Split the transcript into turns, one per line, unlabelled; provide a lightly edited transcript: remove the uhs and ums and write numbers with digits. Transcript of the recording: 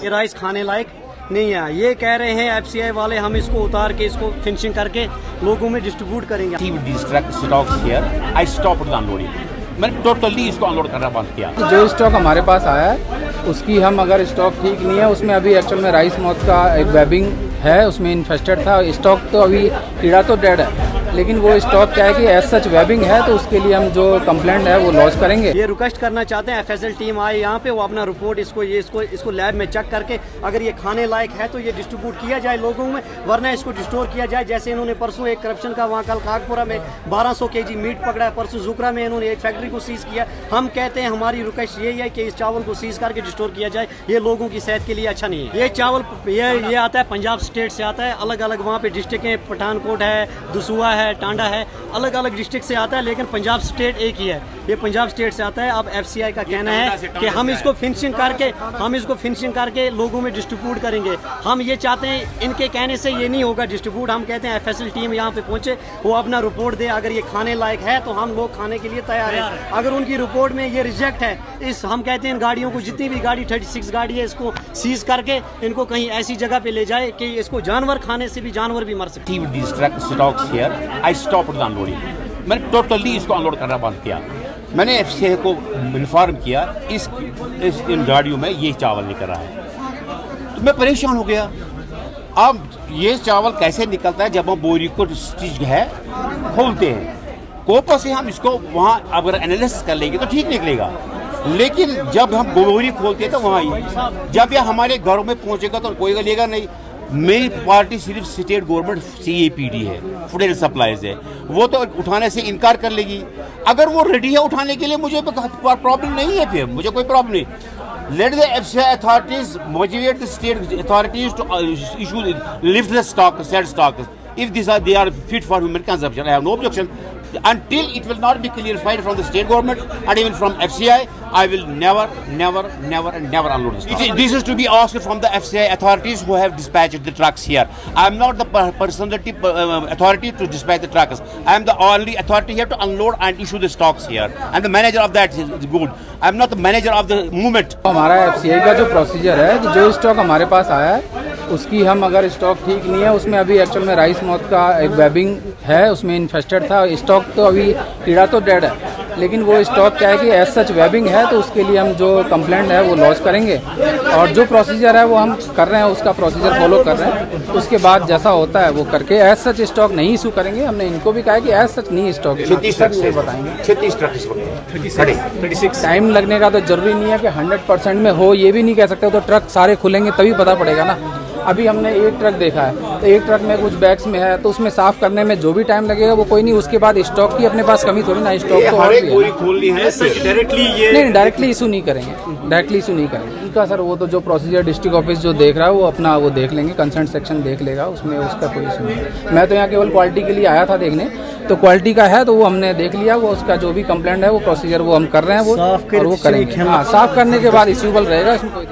ये राइस खाने लायक नहीं है। ये कह रहे हैं एफसीआई वाले हम इसको उतार के इसको फिनिशिंग करके लोगों में डिस्ट्रीब्यूट करेंगे।
मैंने टोटली इसको अनलोड करना बंद किया।
जो स्टॉक हमारे पास आया है उसकी हम अगर स्टॉक ठीक नहीं है, उसमें अभी एक्चुअल में राइस मॉथ का एक वेबिंग है, उसमें इन्फेस्टेड था स्टॉक, तो अभी कीड़ा तो डेड है, लेकिन वो स्टॉक क्या है कि एज सच वेबिंग है, तो उसके लिए हम जो कंप्लेंट है वो लॉन्च करेंगे।
ये रिक्वेस्ट करना चाहते हैं एफएसएल टीम आए यहाँ पे, वो अपना रिपोर्ट इसको लैब में चेक करके अगर ये खाने लायक है तो ये डिस्ट्रीब्यूट किया जाए लोगों में, वरना इसको डिस्टोर किया जाए। जैसे इन्होंने परसों एक करप्शन का वहाँ कल कागपुरा में 1200 kg मीट पकड़ा है, परसों जुकरा में इन्होंने एक फैक्ट्री को सीज किया। हम कहते हैं हमारी रिक्वेस्ट यही है कि इस चावल को सीज करके डिस्टोर किया जाए, ये लोगों की सेहत के लिए अच्छा नहीं है। ये चावल ये आता है पंजाब स्टेट से आता है, अलग अलग वहाँ पे डिस्ट्रिक्ट है, पठानकोट है, दसूहा है, टांडा है, अलग अलग डिस्ट्रिक्ट से आता है, लेकिन पंजाब स्टेट एक ही है, ये पंजाब स्टेट से आता है। अब एफसीआई का कहना है कि हम इसको फिनिशिंग करके लोगों में डिस्ट्रीब्यूट करेंगे। हम ये चाहते हैं, इनके कहने से ये नहीं होगा डिस्ट्रीब्यूट। हम कहते हैं एफएसएल टीम यहाँ पे पहुंचे, वो अपना रिपोर्ट दे, अगर ये खाने लायक है तो हम लोग खाने के लिए तैयार हैं। अगर उनकी रिपोर्ट में ये रिजेक्ट है, हम कहते हैं इन गाड़ियों को, जितनी भी गाड़ी 36 गाड़ी है, इसको सीज करके इनको कहीं ऐसी जगह पे ले जाए कि इसको जानवर खाने से भी जानवर भी मर सकते हैं।
मैंने टोटली इसको अनलोड करना बंद किया। मैंने एफसीआई को इन्फॉर्म किया इन गाड़ियों में ये चावल निकल रहा है, तो मैं परेशान हो गया। अब ये चावल कैसे निकलता है जब हम बोरी को है खोलते हैं, कोपा से हम इसको वहाँ अगर एनालिसिस कर लेंगे तो ठीक निकलेगा, लेकिन जब हम बोरी खोलते हैं तो वहाँ जब यह हमारे घरों में पहुँचेगा तो कोई लेगा नहीं। मेरी पार्टी सिर्फ स्टेट गवर्नमेंट CAPD है, फूड एंड सप्लाईज है, वो तो उठाने से इनकार कर लेगी। अगर वो रेडी है उठाने के लिए, मुझे प्रॉब्लम नहीं है, फिर मुझे कोई प्रॉब्लम नहीं। Let the FCI authorities motivate the state authorities to lift the stock, said stock. If they are fit for human consumption, I have no objection. Until it will not be clarified from the state government and even from FCI, I will never unload the stock. This is to be asked from the FCI authorities who have dispatched the trucks here. I am not the personality authority to dispatch the trucks. I am the only authority here to unload and issue the stocks here. And the manager of that is good. I am not the manager of the movement.
हमारा FCI का जो procedure है, जो stock हमारे पास आया है उसकी हम अगर स्टॉक ठीक नहीं है, उसमें अभी एक्चुअल में राइस मॉथ का एक वेबिंग है, उसमें इन्फेस्टेड था स्टॉक, तो अभी कीड़ा तो डेड है, लेकिन वो स्टॉक क्या है कि एज सच वेबिंग है, तो उसके लिए हम जो कंप्लेंट है वो लॉन्च करेंगे और जो प्रोसीजर है वो हम कर रहे हैं, उसका प्रोसीजर फॉलो कर रहे हैं। उसके बाद जैसा होता है वो करके एज सच स्टॉक नहीं इशू करेंगे। हमने इनको भी कहा है कि एज सच नहीं स्टॉक बताएंगे। टाइम लगने का तो जरूरी नहीं है कि 100% में हो, ये भी नहीं कह सकते, तो ट्रक सारे खुलेंगे तभी पता पड़ेगा ना। अभी हमने एक ट्रक देखा है, तो एक ट्रक में कुछ बैग्स में है, तो उसमें साफ करने में जो भी टाइम लगेगा वो कोई नहीं, उसके बाद स्टॉक की अपने पास कमी थोड़ी ना, स्टॉक तो और भी है। नहीं, डायरेक्टली इशू नहीं करेंगे, इनका सर वो तो जो प्रोसीजर डिस्ट्रिक्ट ऑफिस जो देख रहा है वो अपना वो देख लेंगे, कंसर्न सेक्शन देख लेगा, उसमें उसका कोई इशू नहीं। मैं तो यहाँ केवल क्वालिटी के लिए आया था देखने, तो क्वालिटी का है तो वो हमने देख लिया, वो उसका जो भी कंप्लेंट है वो प्रोसीजर वो हम कर रहे हैं, वो और वो करेंगे। हाँ, साफ करने के बाद इश्यूबल रहेगा, इसमें कोई